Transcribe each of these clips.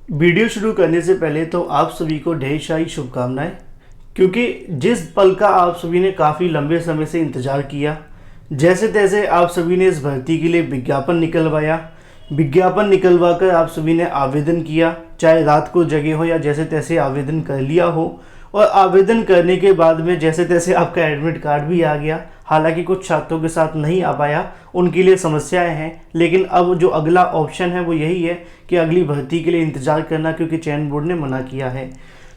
Video शुरू करने से पहले तो आप सभी को ढेर सारी शुभकामनाएं, क्योंकि जिस पल का आप सभी ने काफ़ी लंबे समय से इंतज़ार किया, जैसे तैसे आप सभी ने इस भर्ती के लिए विज्ञापन निकलवा कर आप सभी ने आवेदन किया, चाहे रात को जगे हो या जैसे तैसे आवेदन कर लिया हो। और आवेदन करने के बाद में जैसे तैसे आपका एडमिट कार्ड भी आ गया। हालांकि कुछ छात्रों के साथ नहीं आ पाया, उनके लिए समस्याएं हैं, लेकिन अब जो अगला ऑप्शन है वो यही है कि अगली भर्ती के लिए इंतज़ार करना, क्योंकि चयन बोर्ड ने मना किया है।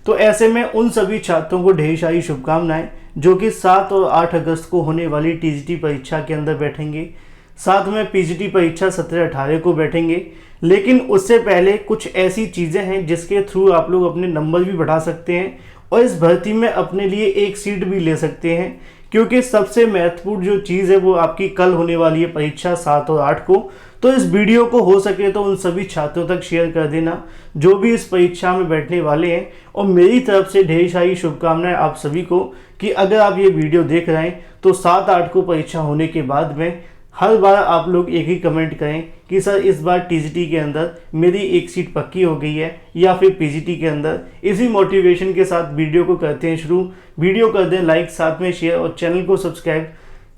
तो ऐसे में उन सभी छात्रों को ढेर सारी शुभकामनाएं जो कि 7 और 8 अगस्त को होने वाली टीजीटी परीक्षा के अंदर बैठेंगे। साथ में पीजीटी परीक्षा 17-18 को बैठेंगे। लेकिन उससे पहले कुछ ऐसी चीज़ें हैं जिसके थ्रू आप लोग अपने नंबर भी बढ़ा सकते हैं और इस भर्ती में अपने लिए एक सीट भी ले सकते हैं, क्योंकि सबसे महत्वपूर्ण जो चीज़ है वो आपकी कल होने वाली है परीक्षा 7 और 8 को। तो इस वीडियो को हो सके तो उन सभी छात्रों तक शेयर कर देना जो भी इस परीक्षा में बैठने वाले हैं। और मेरी तरफ से ढेर सारी शुभकामनाएं आप सभी को कि अगर आप ये वीडियो देख रहे हैं तो 7-8 को परीक्षा होने के बाद में हर बार आप लोग एक ही कमेंट करें कि सर इस बार टीजीटी के अंदर मेरी एक सीट पक्की हो गई है, या फिर पीजीटी के अंदर। इसी मोटिवेशन के साथ वीडियो को करते हैं शुरू। वीडियो कर दें लाइक, साथ में शेयर और चैनल को सब्सक्राइब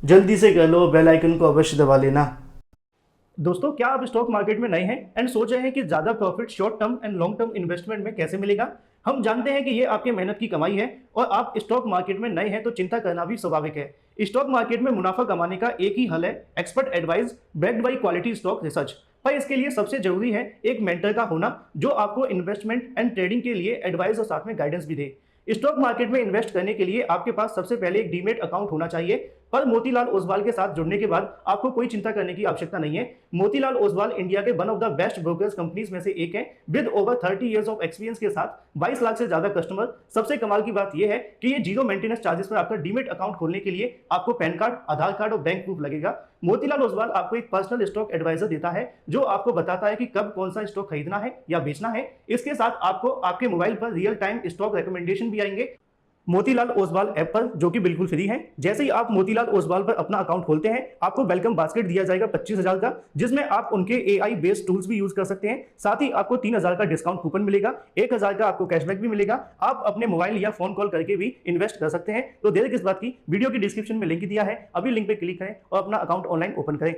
जल्दी से कर लो, बेल आइकन को अवश्य दबा लेना। दोस्तों, क्या आप स्टॉक मार्केट में नए हैं एंड सोच रहे हैं कि ज़्यादा profit short term and long term investment में कैसे मिलेगा? हम जानते हैं कि ये आपके मेहनत की कमाई है और आप स्टॉक मार्केट में नए हैं तो चिंता करना भी स्वाभाविक है। स्टॉक मार्केट में मुनाफा कमाने का एक ही हल है, expert advice backed by quality stock research. पर इसके लिए सबसे जरूरी है एक मेंटर का होना जो आपको इन्वेस्टमेंट एंड ट्रेडिंग के लिए एडवाइस और साथ में गाइडेंस भी दे। स्टॉक मार्केट में इन्वेस्ट करने के लिए आपके पास सबसे पहले एक डीमेट अकाउंट होना चाहिए। पर मोतीलाल ओसवाल के साथ जुड़ने के बाद आपको कोई चिंता करने की आवश्यकता नहीं है। मोतीलाल ओसवाल इंडिया के one of the best brokers companies में से एक है, with over 30 years of experience के साथ 22 लाख से ज्यादा कस्टमर। सबसे कमाल की बात यह है कि ये जीरो मेंटेनेंस चार्जेस पर आपका डीमेट अकाउंट खोलने के लिए आपको पैन कार्ड, आधार कार्ड और बैंक प्रूफ लगेगा। मोतीलाल ओसवाल आपको एक पर्सनल स्टॉक एडवाइजर देता है जो आपको बताता है कि कब कौन सा स्टॉक खरीदना है या बेचना है। इसके साथ आपको आपके मोबाइल पर रियल टाइम स्टॉक रिकमेंडेशन भी आएंगे मोतीलाल ओसवाल ऐप पर, जो कि बिल्कुल फ्री है। जैसे ही आप मोतीलाल ओसवाल पर अपना अकाउंट खोलते हैं आपको वेलकम बास्केट दिया जाएगा 25,000 का, जिसमें आप उनके एआई बेस्ड टूल्स भी यूज कर सकते हैं। साथ ही आपको 3,000 का डिस्काउंट कूपन मिलेगा, 1,000 का आपको कैशबैक भी मिलेगा। आप अपने मोबाइल या फोन कॉल करके भी इन्वेस्ट कर सकते हैं। तो देर किस बात की, वीडियो की डिस्क्रिप्शन में लिंक दिया है, अभी लिंक पे क्लिक करें और अपना अकाउंट ऑनलाइन ओपन करें।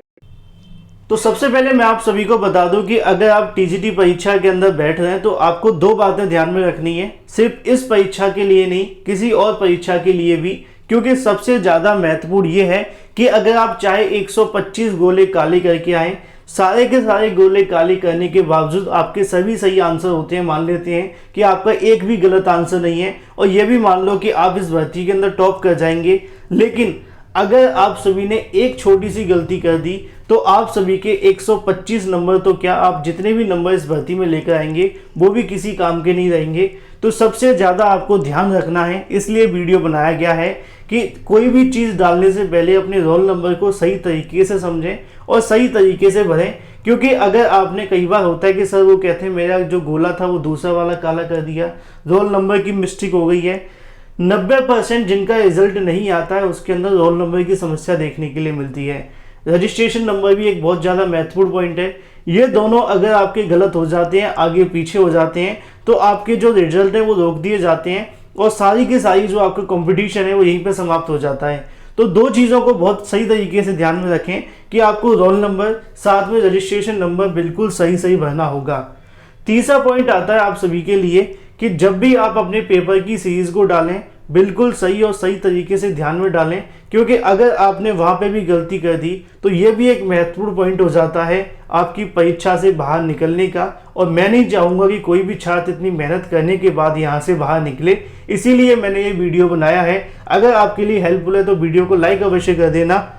तो सबसे पहले मैं आप सभी को बता दूं कि अगर आप टीजीटी परीक्षा के अंदर बैठ रहे हैं तो आपको 2 बातें ध्यान में रखनी है, सिर्फ इस परीक्षा के लिए नहीं, किसी और परीक्षा के लिए भी। क्योंकि सबसे ज़्यादा महत्वपूर्ण ये है कि अगर आप चाहे 125 गोले काले करके आए, सारे के सारे गोले काले करने के बावजूद आपके सभी सही आंसर होते हैं, मान लेते हैं कि आपका एक भी गलत आंसर नहीं है, और ये भी मान लो कि आप इस भर्ती के अंदर टॉप कर जाएंगे। लेकिन अगर आप सभी ने एक छोटी सी गलती कर दी तो आप सभी के 125 नंबर तो क्या, आप जितने भी नंबर इस भर्ती में लेकर आएंगे वो भी किसी काम के नहीं रहेंगे। तो सबसे ज़्यादा आपको ध्यान रखना है, इसलिए वीडियो बनाया गया है कि कोई भी चीज़ डालने से पहले अपने रोल नंबर को सही तरीके से समझें और सही तरीके से भरें। क्योंकि अगर आपने, कई बार होता है कि सर वो कहते हैं मेरा जो गोला था वो दूसरा वाला काला कर दिया, रोल नंबर की मिस्टेक हो गई है। 90% जिनका रिजल्ट नहीं आता है उसके अंदर रोल नंबर की समस्या देखने के लिए मिलती है। रजिस्ट्रेशन नंबर भी एक बहुत ज़्यादा महत्वपूर्ण पॉइंट है। ये दोनों अगर आपके गलत हो जाते हैं, आगे पीछे हो जाते हैं, तो आपके जो रिजल्ट है वो रोक दिए जाते हैं और सारी की सारी जो आपका कंपटीशन है वो यहीं पे समाप्त हो जाता है। तो 2 चीज़ों को बहुत सही तरीके से ध्यान में रखें कि आपको रोल नंबर साथ में रजिस्ट्रेशन नंबर बिल्कुल सही भरना होगा। तीसरा पॉइंट आता है आप सभी के लिए कि जब भी आप अपने पेपर की सीरीज को डालें बिल्कुल सही और सही तरीके से ध्यान में डालें, क्योंकि अगर आपने वहाँ पे भी गलती कर दी तो ये भी एक महत्वपूर्ण पॉइंट हो जाता है आपकी परीक्षा से बाहर निकलने का। और मैं नहीं चाहूँगा कि कोई भी छात्र इतनी मेहनत करने के बाद यहाँ से बाहर निकले, इसीलिए मैंने ये वीडियो बनाया है। अगर आपके लिए हेल्पफुल है तो वीडियो को लाइक अवश्य कर देना,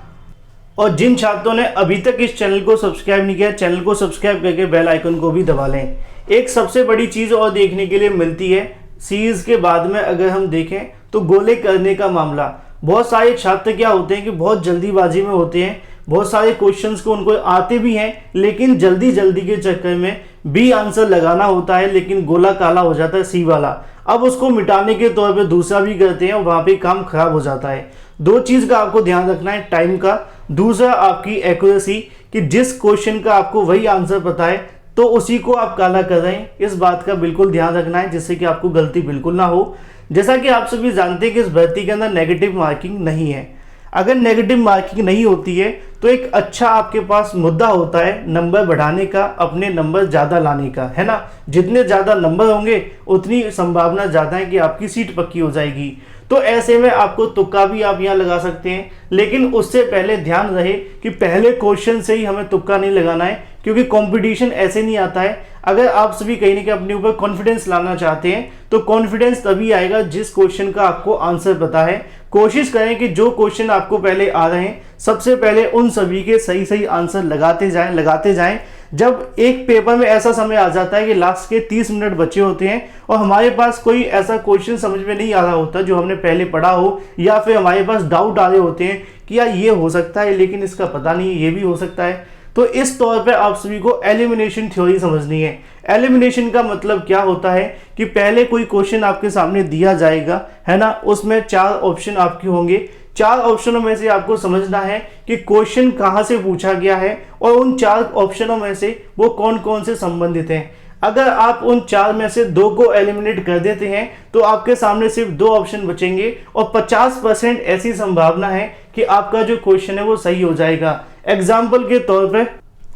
और जिन छात्रों ने अभी तक इस चैनल को सब्सक्राइब नहीं किया, चैनल को सब्सक्राइब करके बेल आइकन को भी दबा लें। एक सबसे बड़ी चीज़ और देखने के लिए मिलती है सीरीज के बाद में, अगर हम देखें तो गोले करने का मामला। बहुत सारे छात्र क्या होते हैं कि बहुत जल्दीबाजी में होते हैं, बहुत सारे क्वेश्चंस को उनको आते भी हैं, लेकिन जल्दी के चक्कर में बी आंसर लगाना होता है लेकिन गोला काला हो जाता है, सी वाला। अब उसको मिटाने के तौर पे दूसरा भी करते हैं और वहाँ पे काम खराब हो जाता है। 2 चीज़ का आपको ध्यान रखना है, टाइम का, दूसरा आपकी एक्यूरेसी, कि जिस क्वेश्चन का आपको वही आंसर पता है तो उसी को आप काला कर रहे हैं। इस बात का बिल्कुल ध्यान रखना है जिससे कि आपको गलती बिल्कुल ना हो। जैसा कि आप सभी जानते हैं कि इस भर्ती के अंदर नेगेटिव मार्किंग नहीं है। अगर नेगेटिव मार्किंग नहीं होती है तो एक अच्छा आपके पास मुद्दा होता है नंबर बढ़ाने का, अपने नंबर ज़्यादा लाने का, है ना। जितने ज़्यादा नंबर होंगे उतनी संभावना ज़्यादा है कि आपकी सीट पक्की हो जाएगी। तो ऐसे में आपको तुक्का भी आप यहाँ लगा सकते हैं, लेकिन उससे पहले ध्यान रहे कि पहले क्वेश्चन से ही हमें तुक्का नहीं लगाना है, क्योंकि कंपटीशन ऐसे नहीं आता है। अगर आप सभी कहीं ना कहीं अपने ऊपर कॉन्फिडेंस लाना चाहते हैं तो कॉन्फिडेंस तभी आएगा जिस क्वेश्चन का आपको आंसर पता है। कोशिश करें कि जो क्वेश्चन आपको पहले आ रहे हैं सबसे पहले उन सभी के सही सही आंसर लगाते जाएं। जब एक पेपर में ऐसा समय आ जाता है कि लास्ट के 30 मिनट बचे होते हैं और हमारे पास कोई ऐसा क्वेश्चन समझ में नहीं आ रहा होता जो हमने पहले पढ़ा हो, या फिर हमारे पास डाउट आ रहे होते हैं कि यार ये हो सकता है लेकिन इसका पता नहीं है, ये भी हो सकता है, तो इस तौर पे आप सभी को एलिमिनेशन थ्योरी समझनी है। एलिमिनेशन का मतलब क्या होता है कि पहले कोई क्वेश्चन आपके सामने दिया जाएगा, है ना, उसमें 4 ऑप्शन आपके होंगे। 4 ऑप्शनों में से आपको समझना है कि क्वेश्चन कहाँ से पूछा गया है और उन 4 ऑप्शनों में से वो कौन कौन से संबंधित हैं। अगर आप उन 4 में से 2 को एलिमिनेट कर देते हैं तो आपके सामने सिर्फ 2 ऑप्शन बचेंगे और 50% ऐसी संभावना है कि आपका जो क्वेश्चन है वो सही हो जाएगा। एग्जाम्पल के तौर पे,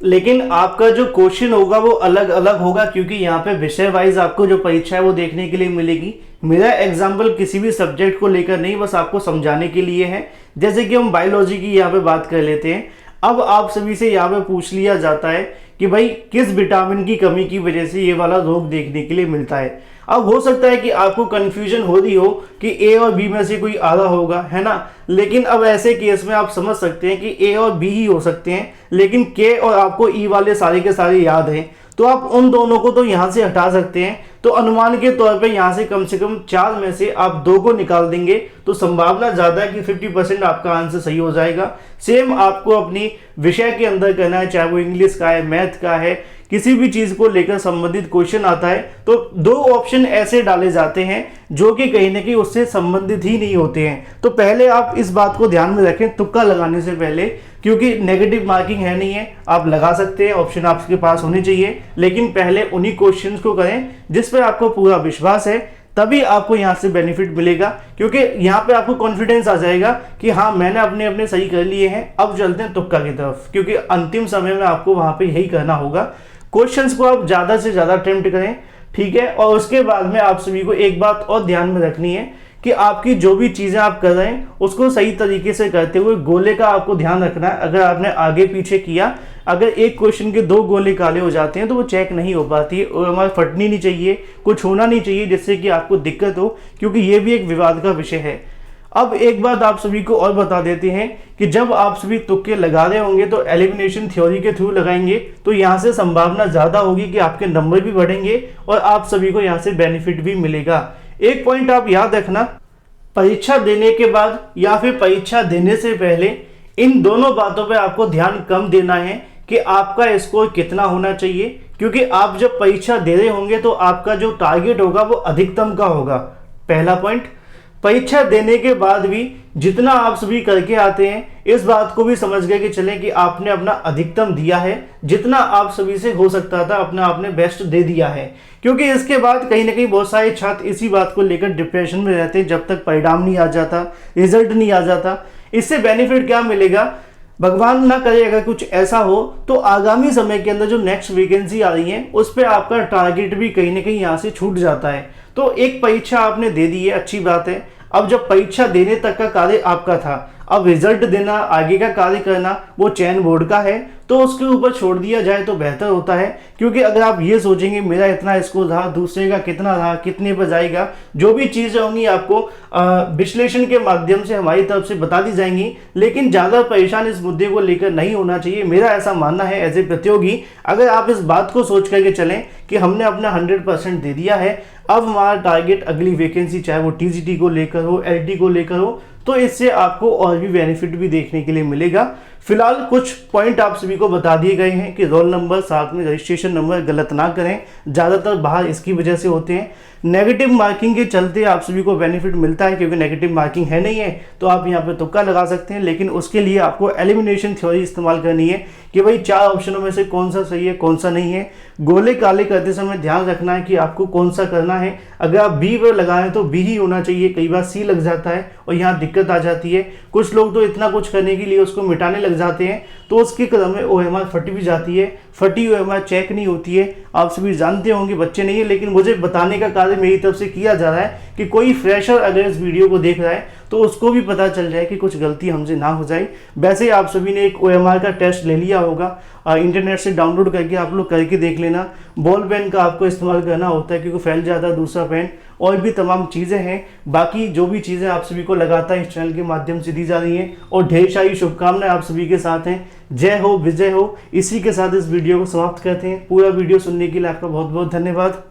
लेकिन आपका जो क्वेश्चन होगा वो अलग अलग होगा, क्योंकि यहाँ पे विषय वाइज आपको जो परीक्षा है वो देखने के लिए मिलेगी। मेरा एग्जाम्पल किसी भी सब्जेक्ट को लेकर नहीं, बस आपको समझाने के लिए है। जैसे कि हम बायोलॉजी की यहाँ पे बात कर लेते हैं। अब आप सभी से यहाँ पे पूछ लिया जाता है कि भाई किस विटामिन की कमी की वजह से ये वाला रोग देखने के लिए मिलता है। अब हो सकता है कि आपको कंफ्यूजन हो रही हो कि ए और बी में से कोई आधा होगा, है ना, लेकिन अब ऐसे केस में आप समझ सकते हैं कि ए और बी ही हो सकते हैं, लेकिन के और आपको ई वाले सारे के सारे याद हैं, तो आप उन दोनों को तो यहाँ से हटा सकते हैं। तो अनुमान के तौर पे यहाँ से कम 4 में से आप 2 को निकाल देंगे तो संभावना ज़्यादा है कि 50% आपका आंसर सही हो जाएगा। सेम आपको अपनी विषय के अंदर करना है, चाहे वो इंग्लिश का है, मैथ का है, किसी भी चीज़ को लेकर संबंधित क्वेश्चन आता है तो 2 ऑप्शन ऐसे डाले जाते हैं जो कि कहीं ना कहीं उससे संबंधित ही नहीं होते हैं। तो पहले आप इस बात को ध्यान में रखें तुक्का लगाने से पहले, क्योंकि नेगेटिव मार्किंग है नहीं है, आप लगा सकते हैं, ऑप्शन आपके पास होने चाहिए, लेकिन पहले उन्हीं क्वेश्चंस को करें जिस पर आपको पूरा विश्वास है, तभी आपको यहाँ से बेनिफिट मिलेगा। क्योंकि यहाँ पे आपको कॉन्फिडेंस आ जाएगा कि हाँ मैंने अपने अपने सही कर लिए हैं, अब चलते हैं तुक्का की तरफ, क्योंकि अंतिम समय में आपको वहाँ पे यही करना होगा। क्वेश्चंस को आप ज़्यादा से ज़्यादा अटेम्प्ट करें, ठीक है। और उसके बाद में आप सभी को एक बात और ध्यान में रखनी है कि आपकी जो भी चीज़ें आप कर रहे हैं उसको सही तरीके से करते हुए गोले का आपको ध्यान रखना है। अगर आपने आगे पीछे किया, अगर एक क्वेश्चन के 2 गोले काले हो जाते हैं तो वो चेक नहीं हो पाती है और हमारी फटनी नहीं चाहिए, कुछ होना नहीं चाहिए जिससे कि आपको दिक्कत हो, क्योंकि ये भी एक विवाद का विषय है। अब एक बात आप सभी को और बता देते हैं कि जब आप सभी तुक्के लगा रहे होंगे तो एलिमिनेशन थ्योरी के थ्रू लगाएंगे तो यहाँ से संभावना ज़्यादा होगी कि आपके नंबर भी बढ़ेंगे और आप सभी को यहाँ से बेनिफिट भी मिलेगा। एक पॉइंट आप याद रखना, परीक्षा देने के बाद या फिर परीक्षा देने से पहले इन दोनों बातों पे आपको ध्यान कम देना है कि आपका स्कोर कितना होना चाहिए, क्योंकि आप जब परीक्षा दे रहे होंगे तो आपका जो टारगेट होगा वो अधिकतम का होगा। पहला पॉइंट। परीक्षा देने के बाद भी जितना आप सभी करके आते हैं इस बात को भी समझ गए कि चलें कि आपने अपना अधिकतम दिया है, जितना आप सभी से हो सकता था अपना आपने बेस्ट दे दिया है। क्योंकि इसके बाद कहीं ना कहीं बहुत सारे छात्र इसी बात को लेकर डिप्रेशन में रहते हैं जब तक परिणाम नहीं आ जाता, रिजल्ट नहीं आ जाता। इससे बेनिफिट क्या मिलेगा, भगवान ना करे अगर कुछ ऐसा हो तो आगामी समय के अंदर जो नेक्स्ट वैकेंसी आ रही है उस पर आपका टारगेट भी कहीं ना कहीं यहाँ से छूट जाता है। तो एक परीक्षा आपने दे दी है, अच्छी बात है। अब जब परीक्षा देने तक का कार्य आपका था, अब रिजल्ट देना, आगे का कार्य करना वो चयन बोर्ड का है, तो उसके ऊपर छोड़ दिया जाए तो बेहतर होता है। क्योंकि अगर आप ये सोचेंगे मेरा इतना स्कोर रहा, दूसरे का कितना रहा, कितने पर जाएगा, जो भी चीज़ें होंगी आपको विश्लेषण के माध्यम से हमारी तरफ से बता दी जाएंगी, लेकिन ज़्यादा परेशान इस मुद्दे को लेकर नहीं होना चाहिए। मेरा ऐसा मानना है एज ए प्रतियोगी, अगर आप इस बात को सोच करके चलें कि हमने अपना 100% दे दिया है, अब हमारा टारगेट अगली वैकेंसी चाहे वो TGT को लेकर हो, LT को लेकर हो, तो इससे आपको और भी बेनिफिट भी देखने के लिए मिलेगा। फिलहाल कुछ पॉइंट आप सभी को बता दिए गए हैं कि रोल नंबर साथ में रजिस्ट्रेशन नंबर गलत ना करें, ज़्यादातर बाहर इसकी वजह से होते हैं। नेगेटिव मार्किंग के चलते आप सभी को बेनिफिट मिलता है, क्योंकि नेगेटिव मार्किंग है नहीं है तो आप यहाँ पे तुक्का लगा सकते हैं, लेकिन उसके लिए आपको एलिमिनेशन थ्योरी इस्तेमाल करनी है कि भाई 4 ऑप्शनों में से कौन सा सही है कौन सा नहीं है। गोले काले करते समय ध्यान रखना है कि आपको कौन सा करना है। अगर आप बी पर लगाएं तो बी ही होना चाहिए, कई बार सी लग जाता है और यहाँ दिक्कत आ जाती है। कुछ लोग तो इतना कुछ करने के लिए उसको मिटाने लग जाते हैं तो उसके क्रम में OMR फट भी जाती है। फटी OMR चेक नहीं होती है। आप सभी जानते होंगे, बच्चे नहीं है लेकिन मुझे बताने का कार्य मेरी तरफ से किया जा रहा है कि कोई फ्रेशर अगर इस वीडियो को देख रहा है तो उसको भी पता चल जाए कि कुछ गलती हमसे ना हो जाए। वैसे आप सभी ने एक OMR का टेस्ट ले लिया होगा, इंटरनेट से डाउनलोड करके आप लोग करके देख लेना। बॉल पेन का आपको इस्तेमाल करना होता है क्योंकि फैल जाता है दूसरा पेन, और भी तमाम चीज़ें हैं। बाकी जो भी चीज़ें आप सभी को लगातार इस चैनल के माध्यम से दी जा रही हैं, और ढेर सारी शुभकामनाएं आप सभी के साथ हैं। जय हो, विजय हो। इसी के साथ इस वीडियो को समाप्त करते हैं। पूरा वीडियो सुनने के लिए आपका बहुत बहुत धन्यवाद।